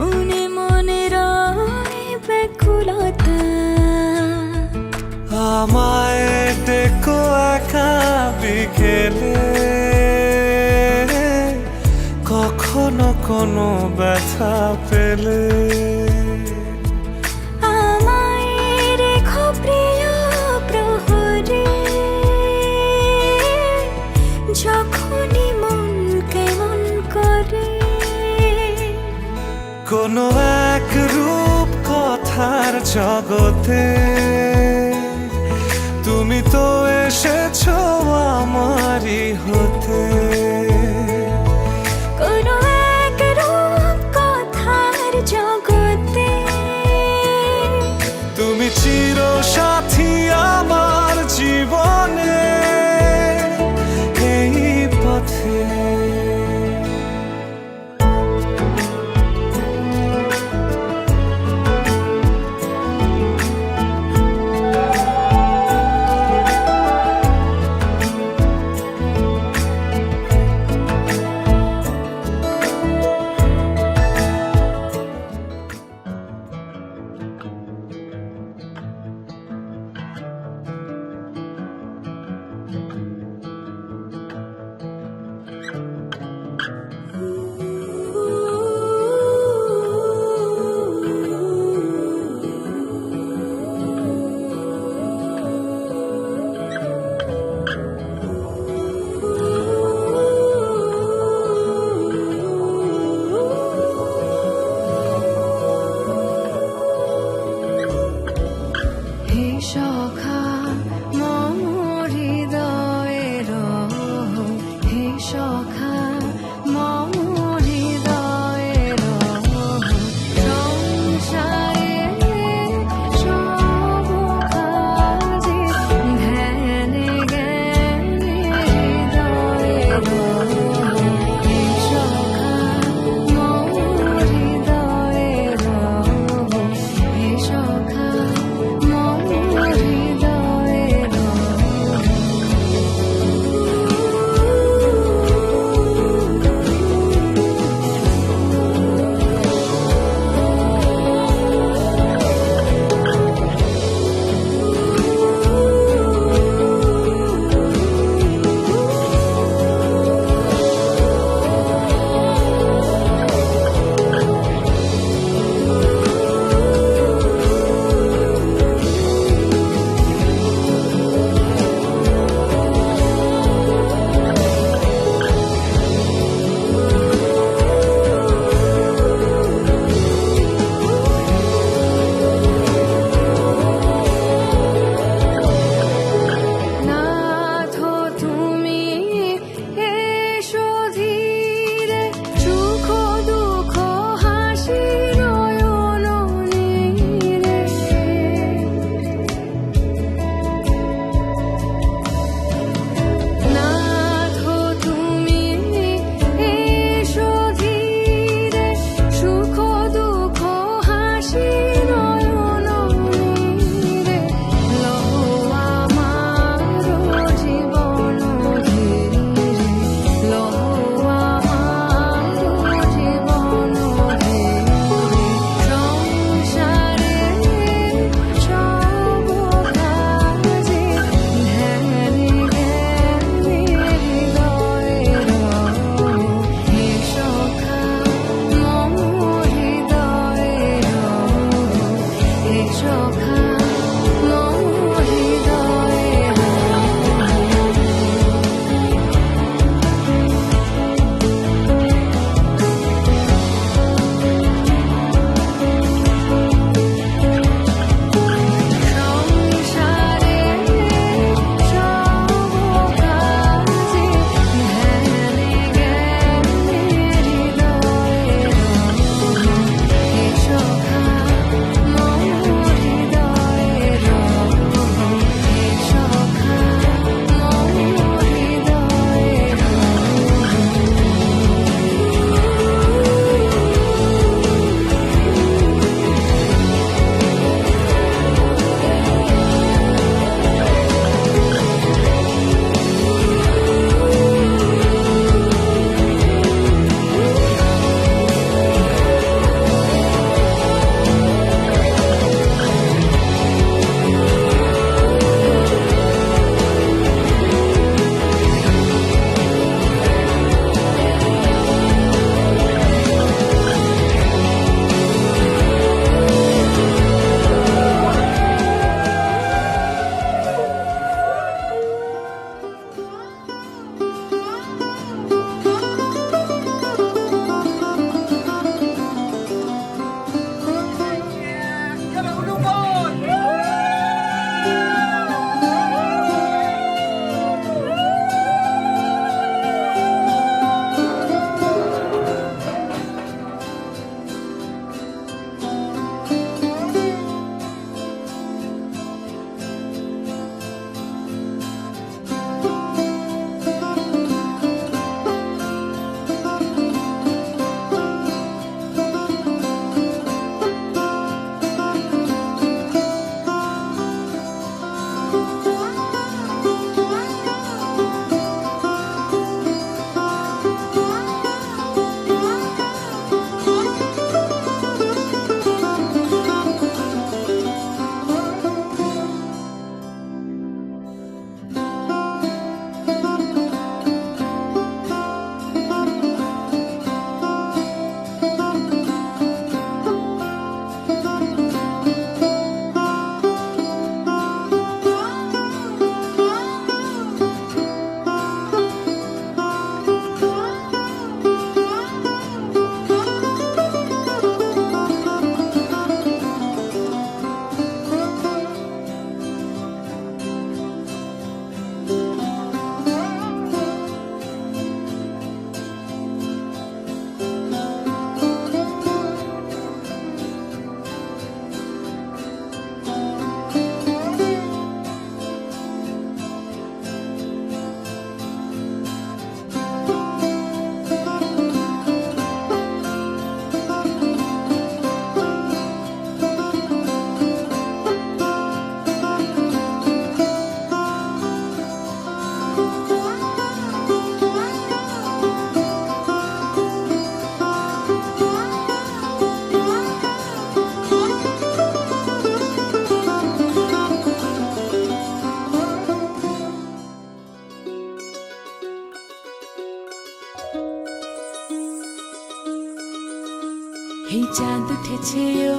মনে মনে রয় ব্যাকুলতা। আমায় ডেকো একা বিকেলে, কখনো কোনো ব্যথা পেলে। আমায় রেখো প্রিয় প্রহরে, যখনই মন কেমন করে। কোনো এক রূপ কথার জগতে তুমি তো এসেছো আমারই হতে। কোনো এক রূপ কথার জগতে তুমি চির সাথী আমার জীবনে, এই পথে।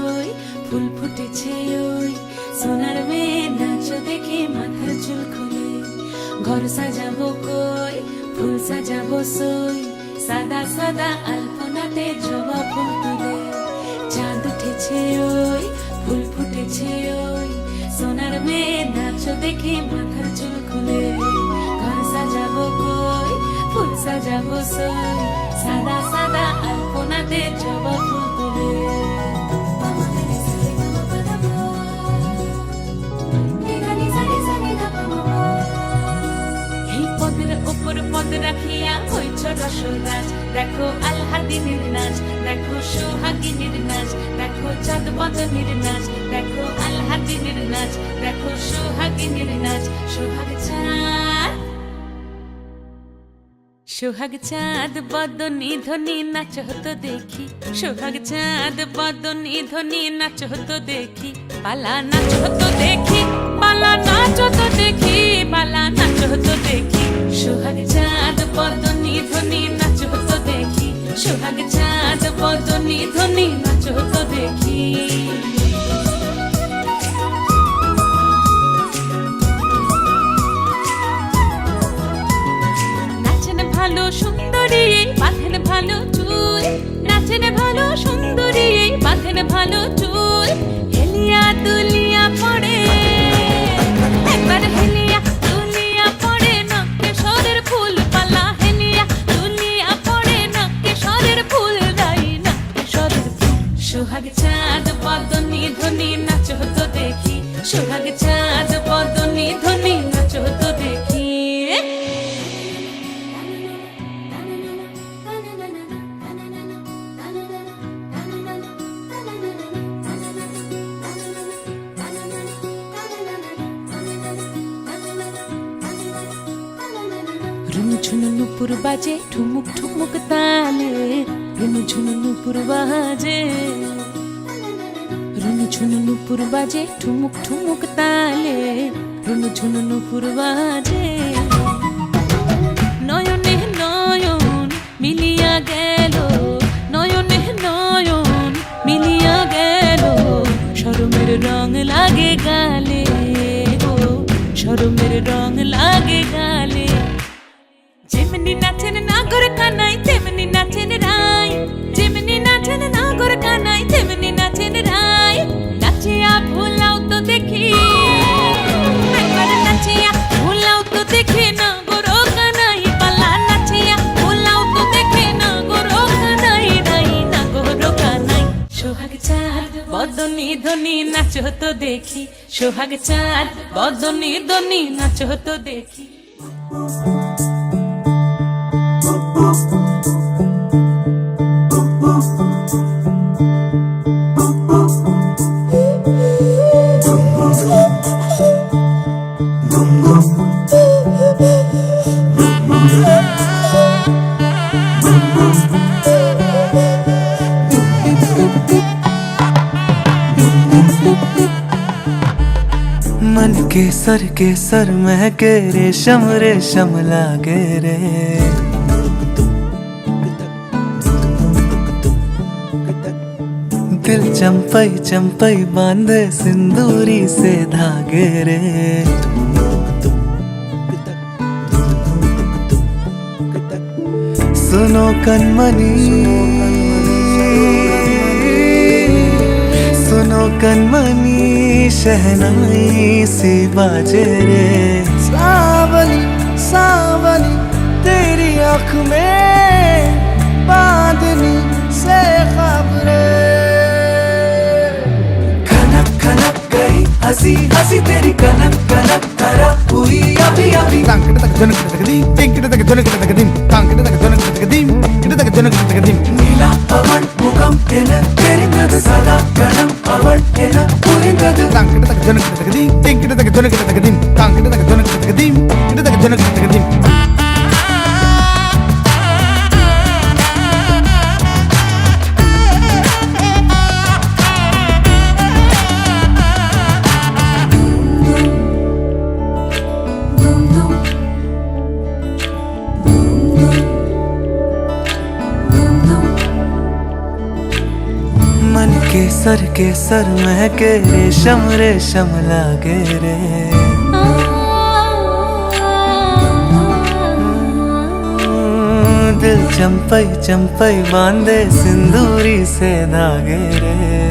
কই ফুল ফুটেছে ওই সোনার মেয়ে নাচ দেখে মাথার চুল খুলে ঘর সাজাবো কই ফুল সাজাবো সই সাদা সাদা আলপনাতে জবা ফুল তুলে চাঁদ উঠেছে ওই ফুল ফুটেছে ওই সোনার মেয়ে নাচ দেখে মাথার চুল খুলে ঘর সাজাবো কই ফুল সাজাবো সই সাদা সাদা আলপনাতে জবা ফুল তুলে এই পদের উপর পদ রাখিয়া হইছ রসরাজ দেখো আলহাদিনের নাচ দেখো সোহাগিনীর নাচ দেখো চাঁদ বদনের নাচ দেখো আলহাদিনের নাচ দেখো সোহাগিনীর নাচ সোহাগ চাঁদ বদনী ধ্বনি নাচ হতো দেখি সোহাগ চাঁদ বদনী ধ্বনি নাচ হতো দেখি পালা নাচ হতো দেখি পালা নাচ হতো দেখি পালা নাচ হতো দেখি সোহাগ চাঁদ বদনী ধ্বনি নাচ হতো দেখি সোহাগ চাঁদ বদনী ধ্বনি নাচ হতো দেখি ভালো সুন্দরী বাঁধেন ভালো চুল নাচেন ভালো সুন্দরী বাঁধেন ভালো চুল হেলিয়া দুলিয়া পড়ে একবার হেলিয়া দুলিয়া পড়ে নকে সরের ফুল পালা হেলিয়া দুলিয়া পড়ে নকে সরের ফুল দাই নকে সরের ফুল সোহাগ চাঁদ বদনী ধ্বনি নাচ হতো দেখি সোহাগ চাঁদ বদনী ধ্বনি নাচ হতো দেখি রুনু ঝুনু নুপুর বাজে ঠুমুক ঠুমুক তালে রুনু ঝুনু নুপুর বাজে রুনু ঝুনু নুপুর বাজে ঠুমুক ঠুমুক তালে রুনু ঝুনু নুপুর বাজে নয়নে নয়ন মিলিয়া গেল নয়নে নয়ন মিলিয়া গেল শরমের রং লাগে গালে গো শরমের রং লাগে গালে যেমনি নাচেন নাগর কানাই তেমনি নাচেন রাই যেমনি নাচেন নাগর কানাই তেমনি নাচেন রাই নাচিয়া ভুলাও তো দেখি একবার নাচিয়া ভুলাও তো দেখি নাগর কানাই পালা নাচিয়া ভুলাও তো দেখি নাগর কানাই রাই নাগর কানাই সোহাগ চাঁদ বদনী ধ্বনি নাচ হতো দেখি সোহাগ চাঁদ বদনী ধ্বনি নাচ হতো দেখি मन के सर महके रेशम लागे रे दिल चंपई बांधे सिंदूरी से धागे रे सुनो कनमनी सुनो कनमनी शहनाई सी बाजे रे सावली सावली तेरी आँख में बांधनी से खबरे खनक खनक गई हंसी हंसी तेरी कनक कनक करा हुई अभी अभी नीला पवन मुखम तेरी नद सदा गणम पवन सर के सर महके रेशम रेशम लागे रे दिल चंपई चंपई बांधे सिंदूरी से धागे रे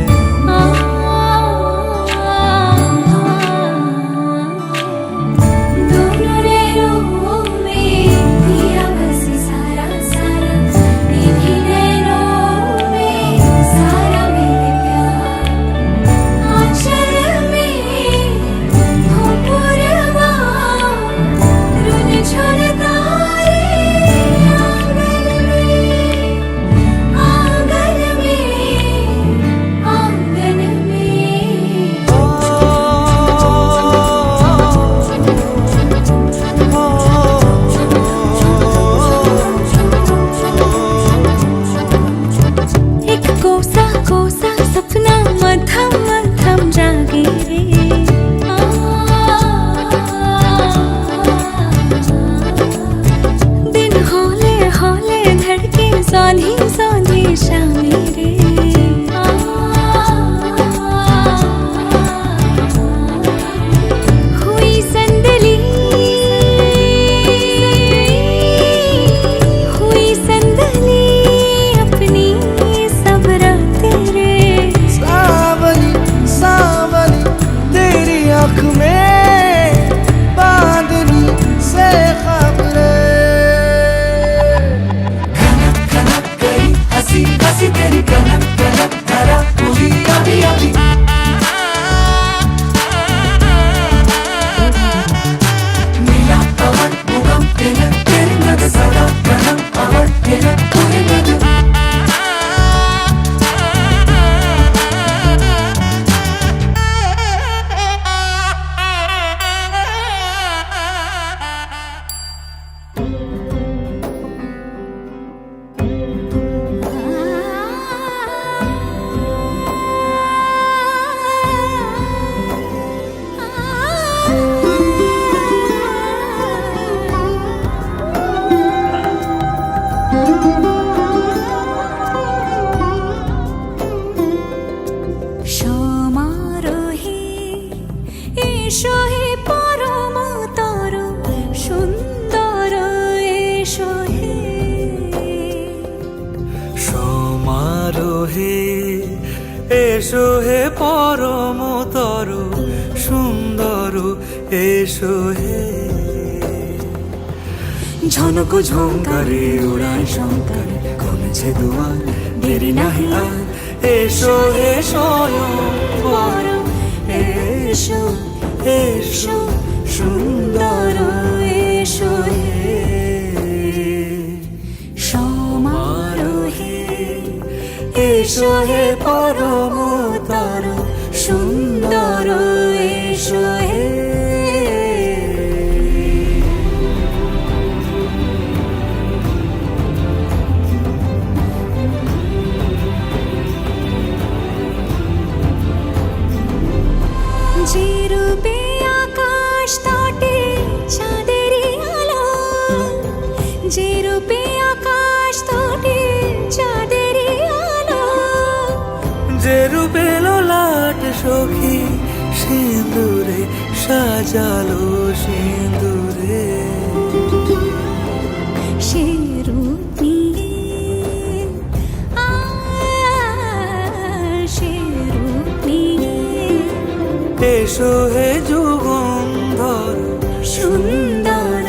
এসো হে পরমতর সুন্দর এসো হে ঝনক ঝঙ্কারে উড়ায় শঙ্কারে কমেছে দুয়ার দেরি নাহি আর এসো হে স্বয়ং পরম এসো এসো সুন্দর এসো হে সমারোহে এসো হে পরমতর সুন্দর এসো হে যে রূপে আকাশ তটে চাঁদেরই আলো যে রূপে আকাশ তটে চাঁদেরই আলো যে রূপে লোলাট সখী সিঁদুরে সাজালো সিঁদুরে সে রূপ নিয়ে সে রূপ নিয়ে এসো হে যুগন্ধর সুন্দর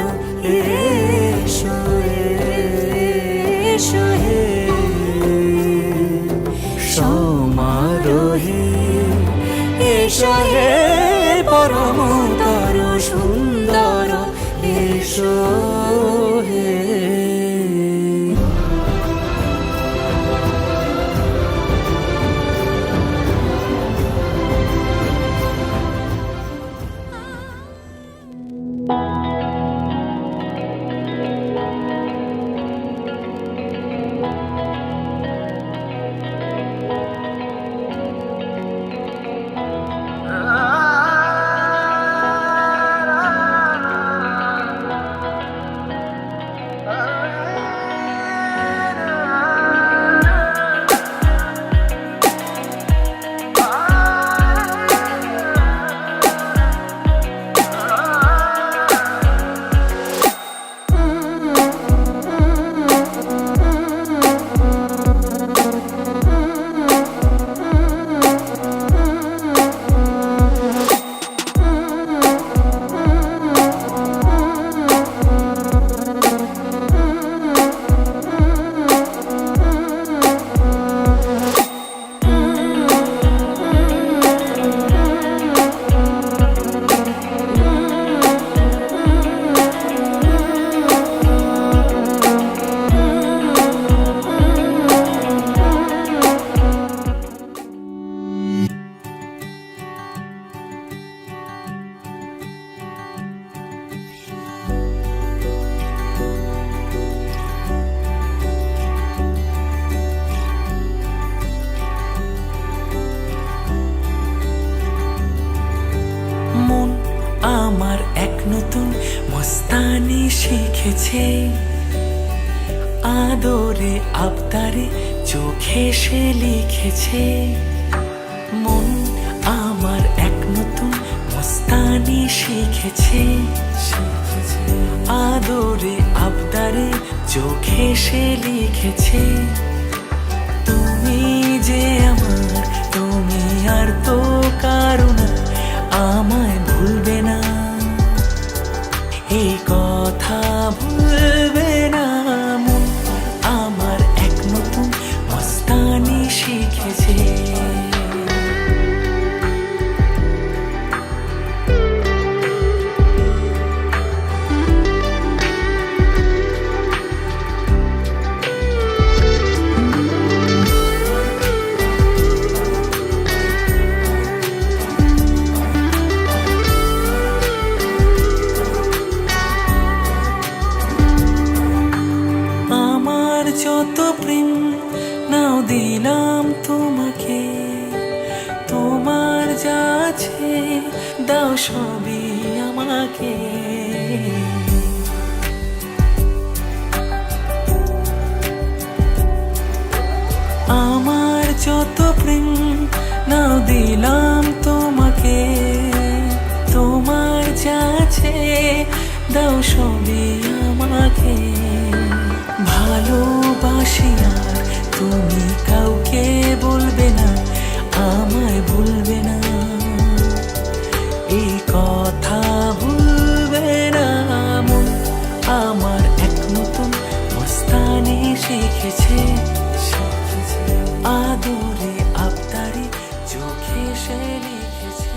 এসো এসো হে সমারোহে এসো হে পরমতর সুন্দর এসো হে আমার এক নতুন মস্তানি শিখেছে, আদরে আবদারে চোখে সে লিখেছে। মন আমার এক নতুন মস্তানি শিখেছে, আদরে আবদারে চোখে সে লিখেছে। তুমি যে আমার, তুমি আর তো কারো না, আমায় ভুলবে না, এই কথা ভুলবে না। মন আমার এক নতুন মস্তানি শিখেছে। যত প্রেম নাও দিলাম তোমাকে, তোমার যা আছে দাও সবই আমাকে। আমার যত প্রেম নাও দিলাম তোমাকে, তোমার যা আছে দাও সবই আমাকে। ভালোবাসি আর তুমি কাউকে বলবে না, আমায় ভুলবে না, এই কথা ভুলবে না। মন আমার এক নতুন মস্তানি শিখেছে, আদরে আবদারে চোখে সে লিখেছে।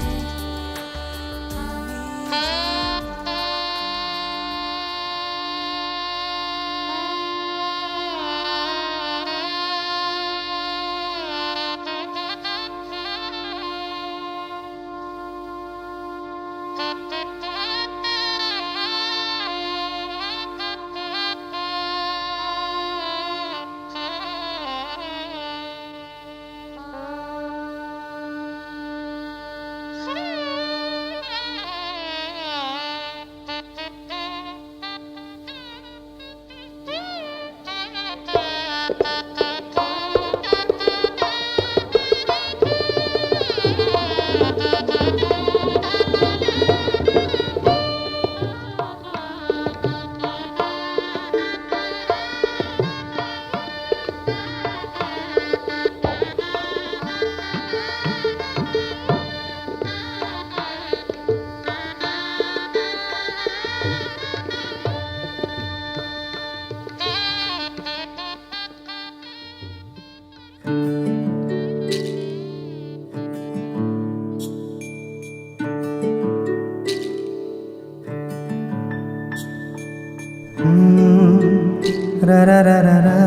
ra ra ra ra ra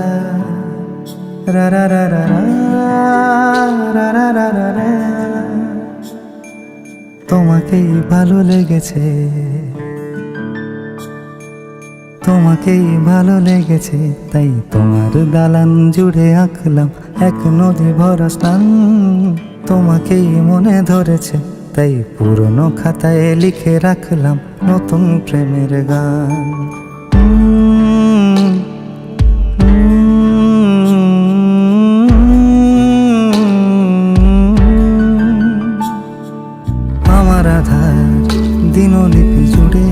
ra ra ra ra ra ra ra ra ra। তোমাকেই ভালো লেগেছে, তোমাকেই ভালো লেগেছে, তাই তোমার দালান জুড়ে আঁকলাম এক নদী ভরা স্থান। তোমাকেই মনে ধরেছে, তাই পুরনো খাতায় লিখে রাখলাম নতুন প্রেমের গান। আমার আধার দিনলিপি জুড়ে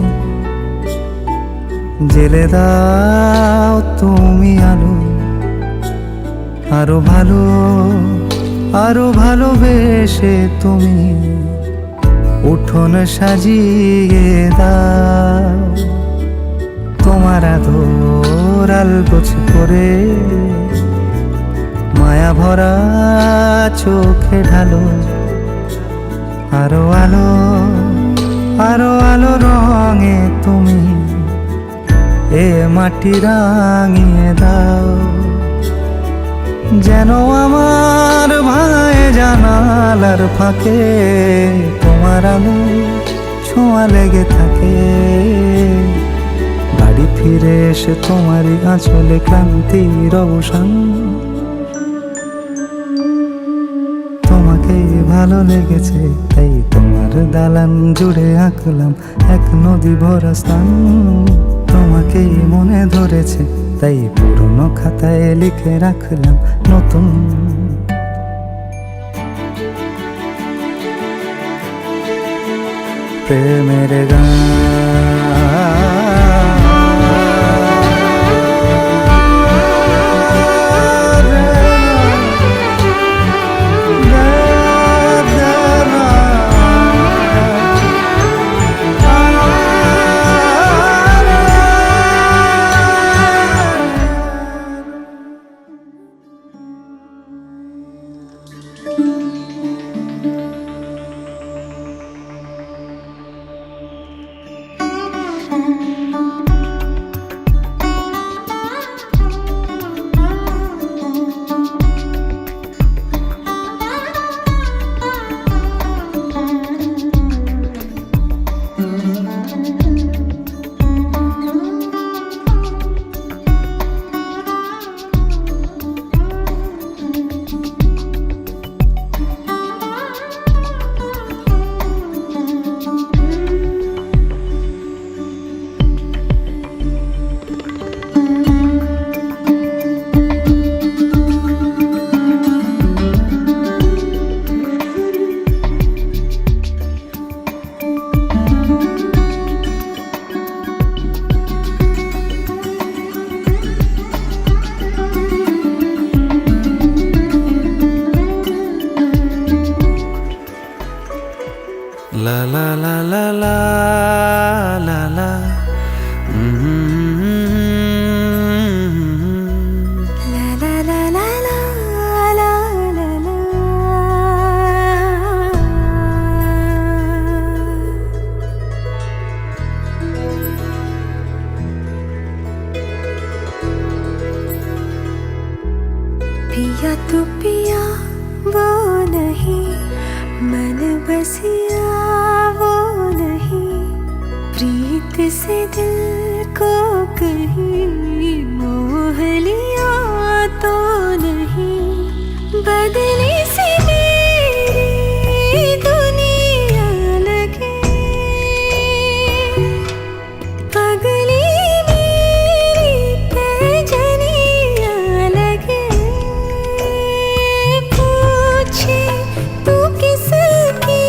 জেলে দাও তুমি আলো, আরো ভালো আরো ভালোবেসে তুমি উঠোন সাজিয়ে দাও। তোমার আদর আলগোছ করে মায়া ভরা চোখে ঢালো, আরো আলো আরো আলো রঙে তুমি এ মাটি রাঙিয়ে দাও। যেন আমার ভাই জানালার ফাঁকে তোমার আলো ছোঁয়া লেগে থাকে। বাড়ি ফিরে এসে তোমারই আঁচলে ক্লান্তির অবসান। তোমাকেই ভালো লেগেছে, তাই তোমার তোমার দালান জুড়ে আঁকলাম এক নদী ভরা স্থান। তোমাকেই মনে ধরেছে তাই পুরনো খাতায় লিখে রাখলাম নতুন। প্রেমের গান La la la la la la la. La la la la la la la la. पिया तू पिया वो नहीं, मन बसिया वो नहीं, प्रीत से दिल को कहीं मोह लिया तो नहीं। बदली सी मेरी दुनिया लगे, पगली मेरी पैजनिया लगे। पूछे तू किसकी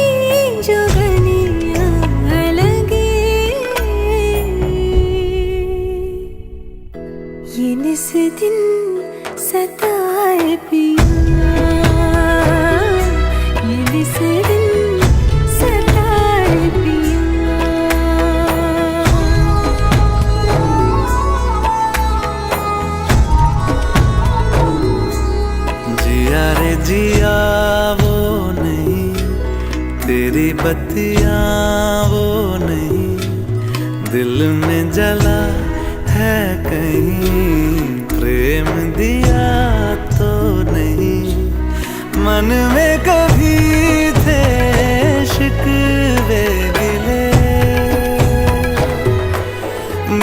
जुगनिया लगे, ये निस दिन सताए पिया, ये निस दिन सताए पिया। जिया रे जिया वो नहीं, तेरी बत्तियां वो नहीं, दिल में जला है कहीं प्रेम दिया तो नहीं। मन में कभी थे शिकवे गिले,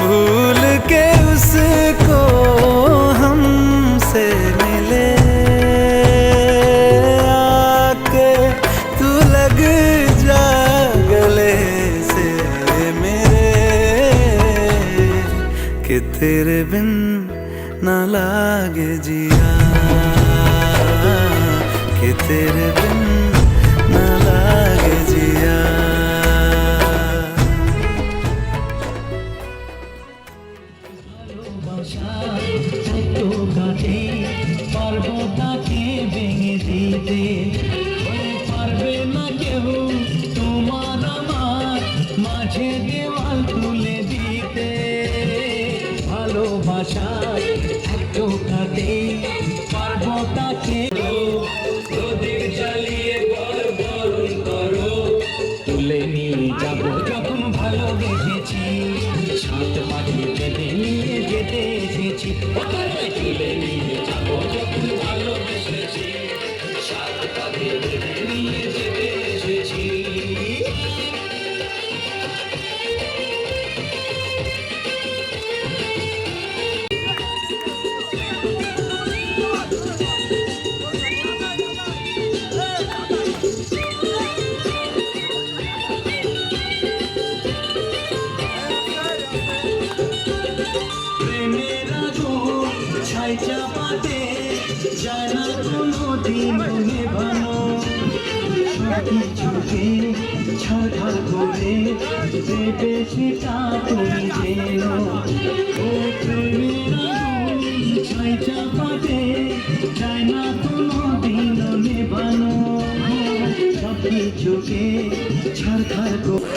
भूल के उसको हमसे मिले। आके तू लग जा गले से मेरे, कि तेरे बिन ना लागे जिया, कि तेरे बिन ना लागे जिया। পার্বতাকে ভেঙে দিতে পারবে না কেউ তোমার আমার মাঝে দেওয়াল তুলে দিতে। ভালোবাসার টোকাতে পার্বতাকে প্রদীপ জ্বালিয়ে বরণ করো, তুলে নিয়ে যাব যখন ভালোবেসেছি, সাত পাখি বেঁধে নিয়ে যেতে এসেছি। তুলে নিয়ে যাব যখন ভালোবেসেছি, সাত পাখি বেঁধে নিয়ে যেতে এসেছি। যায় না কোনো দিন নেভানো সবকিছুকে ছাড়খাড় করে দেবে সেটা তুমি জেনো ও প্রেমের আগুন ছাই চাপাতে যায় না কোনো দিন নেভানো সবকিছুকে ছাড়খাড় করে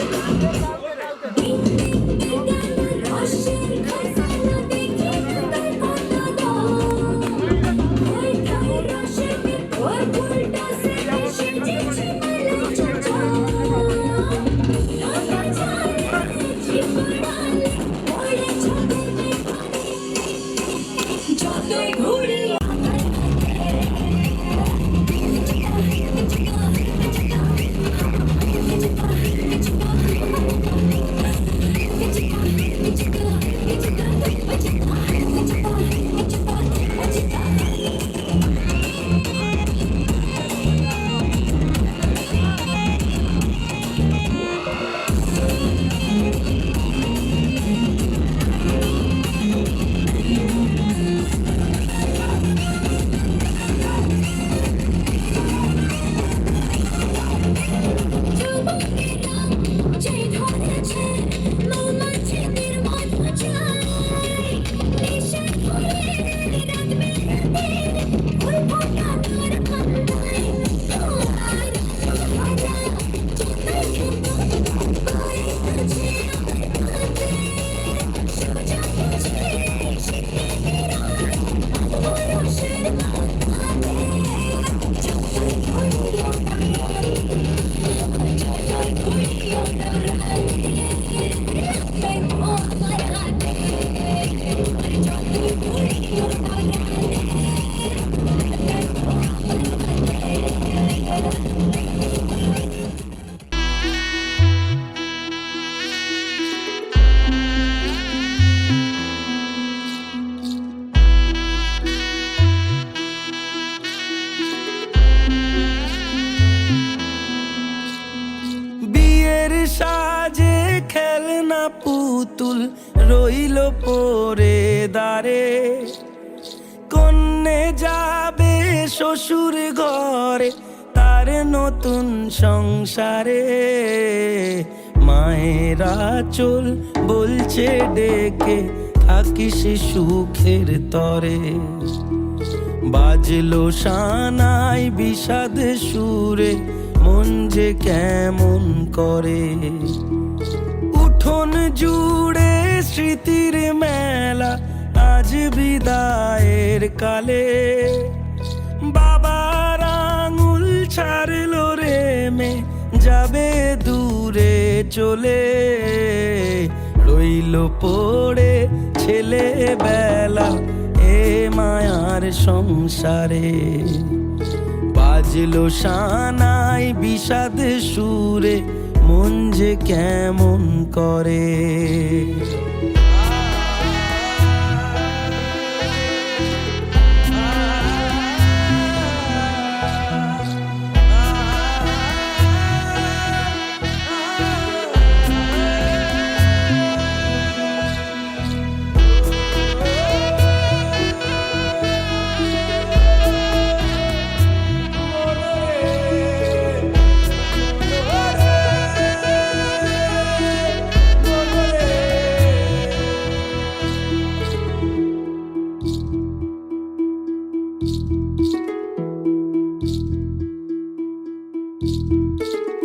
সাজে খেলনা পুতুল রইল পরে দাঁড়ে কন্যে যাবে শ্বশুর ঘরে তার নতুন সংসারে মায়েরা চল বলছে ডেকে থাকিস সুখের তরে বাজলো সানাই বিষাদ সুরে মন যে কেমন করে উঠোন জুড়ে স্মৃতির মেলা আজ বিদায়ের কালে বাবার আঙুল ছাড়লো রে মে যাবে দূরে চলে রইল পড়ে ছেলেবেলা এ মায়ার সংসারে বাজলো সানাই বিষাদ সুরে মন যে কেমন করে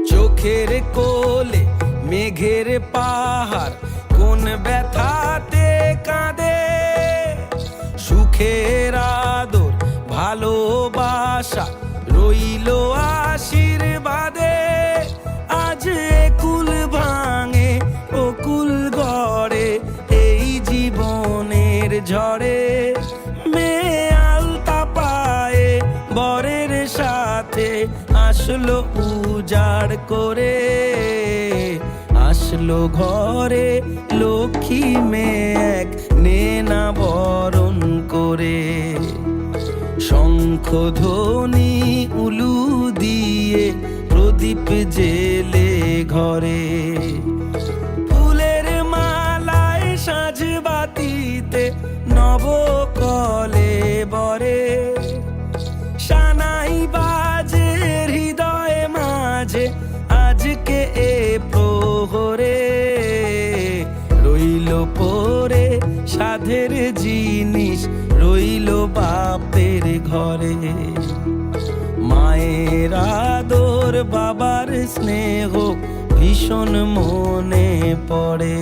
চোখের কোলে মেঘের পাহাড় কোন ব্যথাতে কাঁদে সুখের আদর ভালোবাসা রইল আশীর্বাদে আজ কুল ভাঙে অকুল গড়ে এই জীবনের ঝড়ে মেয়ে আলতা পায়ে বরের সাথে আসলো উজাড় করে আসলো ঘরে লক্ষ্মী মেয়ে এক নেনা বরণ করে শঙ্খ ধ্বনি উলু দিয়ে প্রদীপ জেলে ঘরে ফুলের মালায় সাজ বাতিতে নবকলে বরে আজকে এ প্রহরে রইল পরে সাধের জিনিস রইল বাপের ঘরে। মায়ের আদর বাবার স্নেহ ভীষণ মনে পড়ে।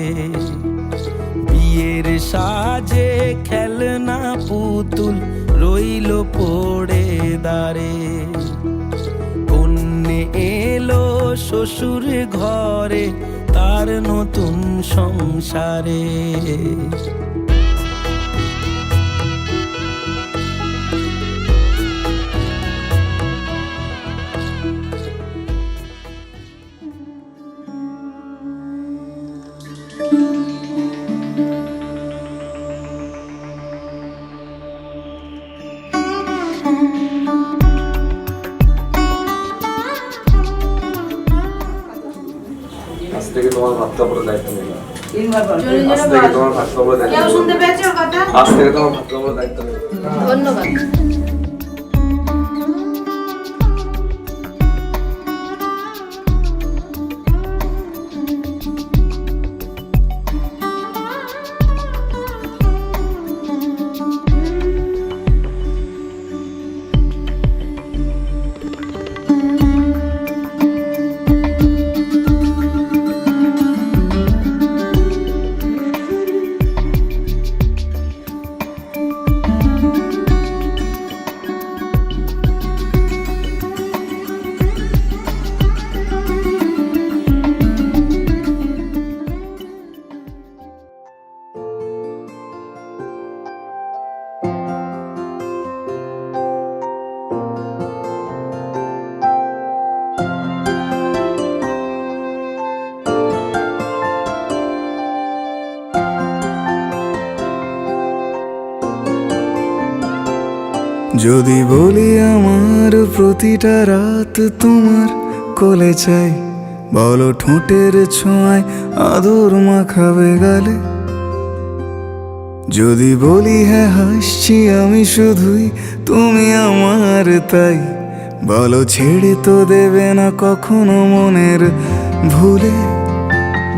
বিয়ের সাজে খেলনা পুতুল রইল পড়ে দাঁড়ে। কন্যে এলো শ্বশুর ঘরে তার নতুন সংসারে। আজ থেকে তোমার ভাত কাপড়ের দায়িত্ব নিলাম। জোরে আজ জোরে থেকে বল। তোমার ভাত কাপড়ের দায়িত্ব কেউ নিলাম। শুনতে পেয়েছে ওর কথা? আজ থেকে তোমার ভাত কাপড়ের দায়িত্ব নিলাম। ধন্যবাদ। যদি বলি আমার প্রতিটা রাত তোমার কোলে চাই, বলো ঠোঁটের ছোঁয়ায় আদর মাখাবে গালে। যদি বলি হ্যাঁ হাসছি আমি শুধুই, তুমি আমার তাই, বলো ছেড়ে তো দেবে না কখনো মনের ভুলে।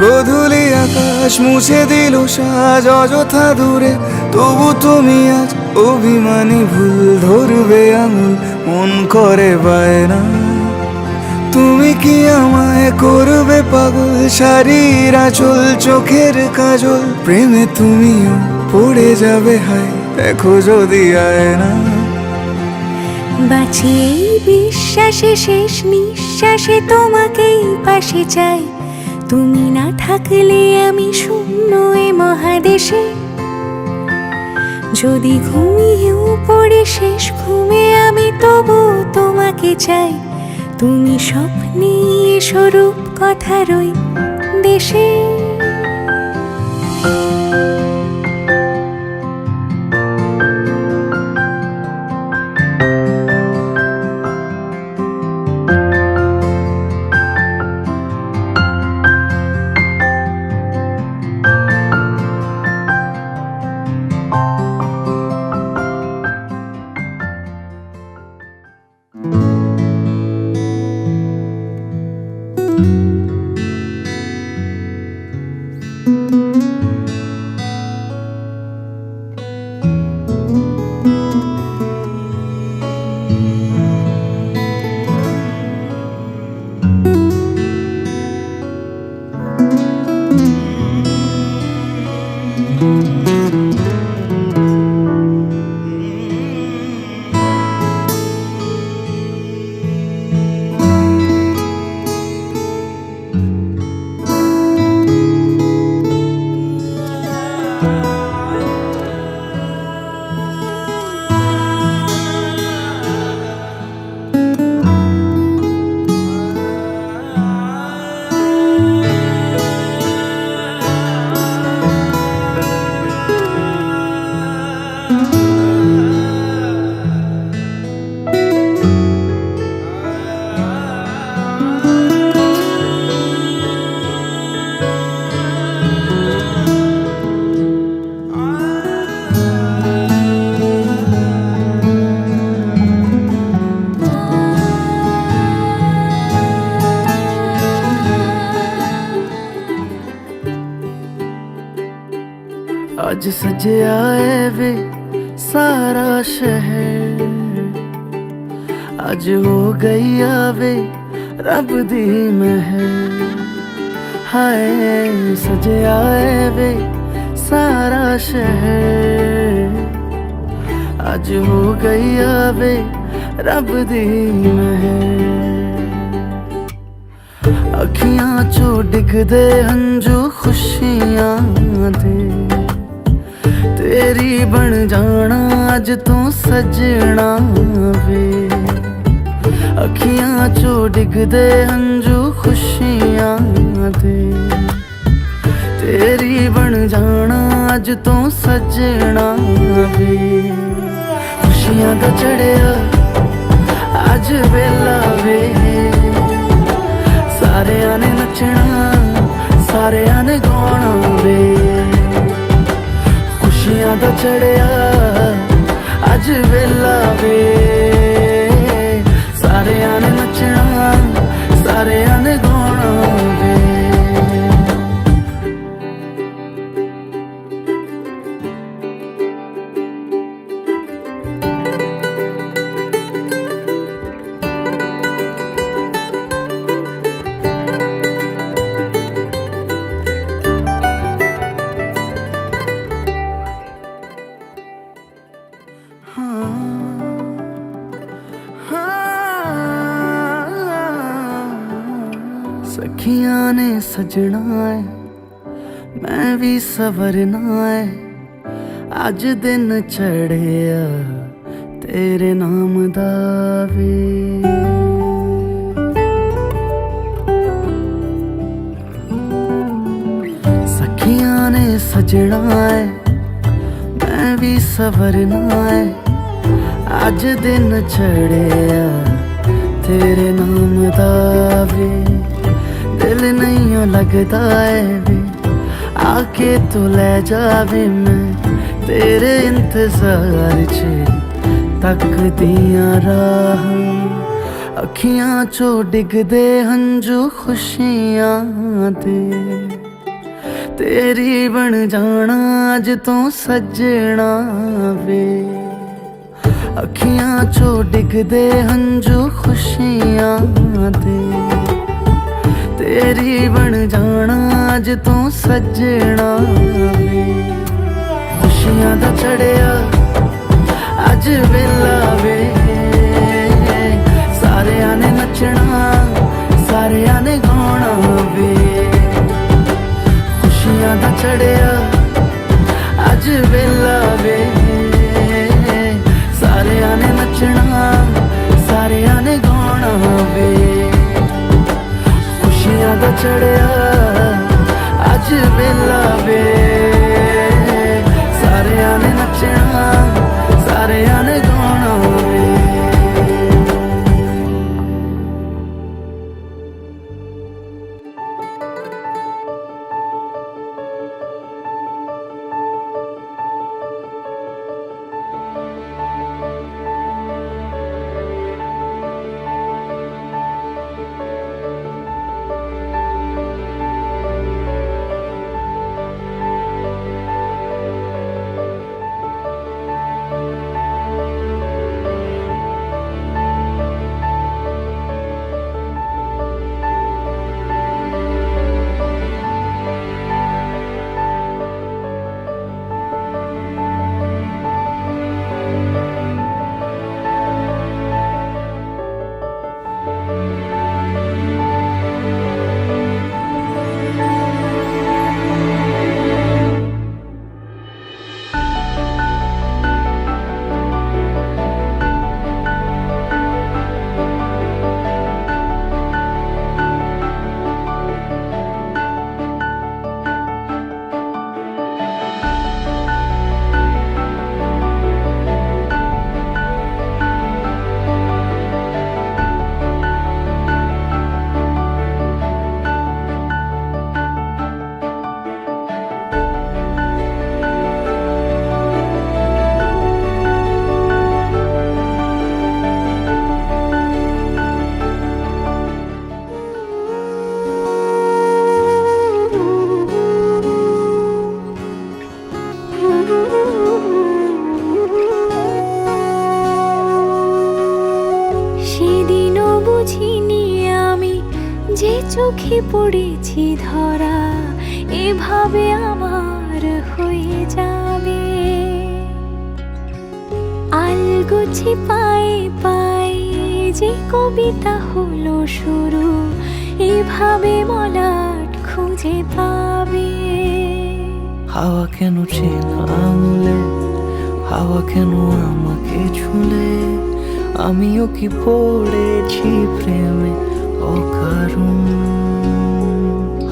গোধূলি আকাশ মুছে দিল সাজ অযথা দূরে, তবু তুমি আজ অভিমানী ভুল ধরবে আঙুল, মন করে বায়না। তুমি কি আমায় করবে পাগল, শাড়ির আঁচল চোখের কাজল, প্রেমে তুমিও পড়ে যাবে হায় দেখো যদি আয়না। বাঁচি এই বিশ্বাসে শেষ নিঃশ্বাসে তোমাকেই পাশে চাই, তুমি না থাকলে আমি শূন্য এ মহাদেশে। যদি ঘুমিয়েও পড়ে শেষ ঘুমে আমি তবু তোমাকে চাই, তুমি স্বপ্নে স্বরূপ কথার ওই দেশে। अज सजया है वे सारा शहर, अज हो गई आवे रब दी महर। हाय सजया है वे सारा शहर, अज हो गई आवे रब दी महर। अखियां चो डिगदे हंजू खुशियां दे, तेरी बन जाना अज तू सजना वे। अखियां चो डिगदे हंजू खुशियां दे, तेरी बन जाना अज तू सजना वे। खुशियां दा चढ़िया अज वेला वे, सारियां ने नचना सारियां ने गाना वे। खुशियां दा चढ़िया अज वेला वे, सारियां ने नचना सारियां ने गाना वे। सखियां ने सजना है मैं भी सवरना है, अज दिन चढ़िया तेरे नाम दा वे। सखियां ने सजना है मैं भी सवरना है, अज दिन चढ़िया तेरे नाम दा वे। दिल नहीं लगता है वे आके तू ले जावे, मैं तेरे इंतजार च तक दिया राह। अखियां चो डिगदे हंजू खुशियां दे, तेरी बन जाना अज तू सजना वे। अखियां चो डिगदे हंजू खुशियां दे, तेरी बन जाना अज तू सजना वे। खुशियां दा चढ़िया अज वेला वे, सारियां ने नचना सारियां ने गाना वे। खुशियां दा चढ़िया अज वेला वे, सारियां ने नचना सारियां ने गाना वे। खुशियां दा चढ़िया अज वेला वे, सारियां ने नचना सारियां ने गाना वे। যে চোখে পড়েছি ধরা এভাবে আমার হয়ে যাবে। আলগোছে পায়ে পায়ে যে কবিতা হলো শুরু এভাবে মলাট খুঁজে পাবে। হাওয়া কেন চেনা আঙুলে, হাওয়া কেন আমাকে ছুলে, আমিও কি পড়েছি প্রেমে অকারণ।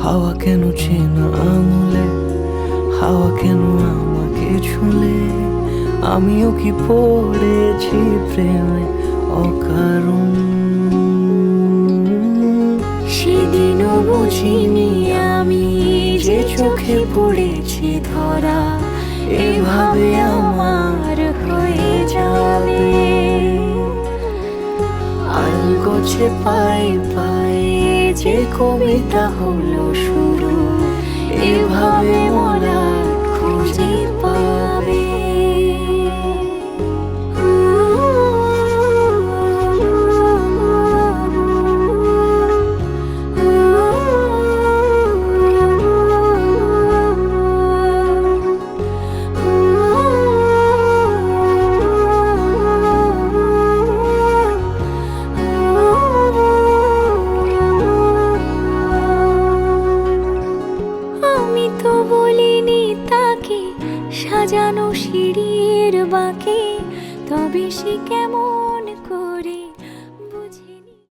হাওয়া কেন চেনা আঙুলে, হাওয়া কেন আমাকে ছুলে, আমিও কি পড়েছি প্রেমে অকারণ। সেদিনও বুঝিনি আমি যে চোখে পড়েছি ধরা এভাবে আমার হয়ে যাবে। আলগোছে পায়ে পায়ে যে কবিতা হলো শুরু এভাবে মোরা খুঁজে পাবে। আমি তো বলিনি তাকে সাজানো সিঁড়ির বাঁকে, তবে সে কেমন করে